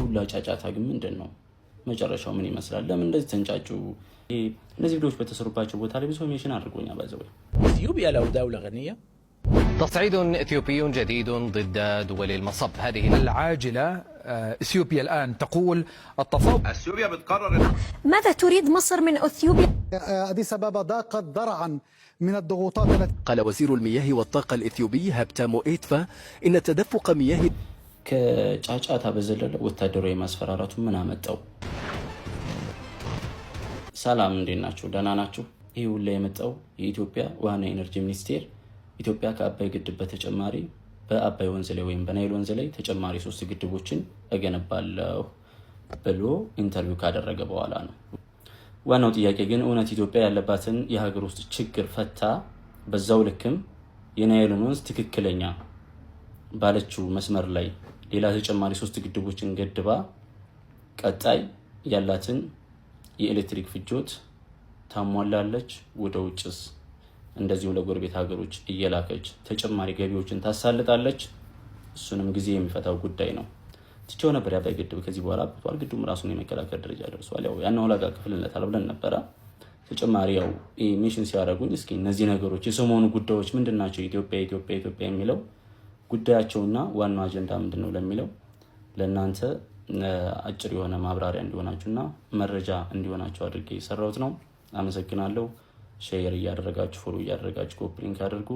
ሁላ ጫጫታ ግን ምንድነው መጨረሻው ምን ይመስላል? ለምን እንደዚህ ተንጫጩ? እነዚህ ቪዲዮዎች በተሰሩባቸው ቦታ ላይ ብዙ ሜንሽን አድርጎኛል። ባዘው اثيوبيا لو دولة غنية. تصعيد اثيوبي جديد ضد دول المصب. هذه العاجلة. اثيوبيا الآن تقول التفاوض. اثيوبيا بتقرر. ماذا تريد مصر من اثيوبيا؟ أديس أبابا ضاقت ذرعا من الضغوطات التي قال وزير المياه والطاقة الإثيوبي هبتام إيتفا إن تدفق مياه ከጫጫታ በዘለለ ወታደራዊ ማስፈራራቱ ምን አመጣው? ሰላም እንዴት ናችሁ? ደህና ናችሁ? ይሄ ሁሉ የመጣው የኢትዮጵያ ዋና ኢነርጂ ሚኒስቴር ኢትዮጵያ ከአባይ ግድብ በተጨማሪ በአባይ ወንዝ ላይ ወይም በናይል ወንዝ ላይ ተጨማሪ 3 ግድቦችን እገነባለሁ ብሎ ኢንተርቪው ካደረገ በኋላ ነው። ዋናው ጥያቄ ግን እውነት ኢትዮጵያ ያለባትን የሀገር ውስጥ ችግር ፈታ በዛው ልክም የናይልን ወንዝ ትክክለኛ ባለችው መስመር ላይ ሌላ ተጨማሪ 3 ግድቦችን ገድባ ቀጣይ ያላትን የኤሌክትሪክ ፍጆት ታሟላለች? ወደ ውጭስ እንደዚሁ ለጎረቤት ሀገሮች እየላከች ተጨማሪ ገቢዎችን ታሳልጣለች? እሱንም ጊዜ የሚፈታው ጉዳይ ነው። ትቼው ነበር የአባይ ግድብ ከዚህ በኋላ አብቷል። ግድቡም ራሱን የመከላከል ደረጃ ደርሷል። ያው ያናው ላጋ ክፍልነታል ብለን ነበር። ተጨማሪ ያው ሚሽን ሲያደርጉኝ እስኪ እነዚህ ነገሮች የሰሞኑ ጉዳዮች ምንድናቸው? ኢትዮጵያ የሚለው ጉዳያቸውና ዋናው አጀንዳ ምንድነው ለሚለው ለእናንተ አጭር የሆነ ማብራሪያ እንዲሆናችሁና መረጃ እንዲሆናችሁ አድርጌ የሰራሁት ነው። አመሰግናለሁ። ሼር እያደረጋችሁ ፎሎ እያደረጋችሁ ኮፒ ሊንክ አድርጉ።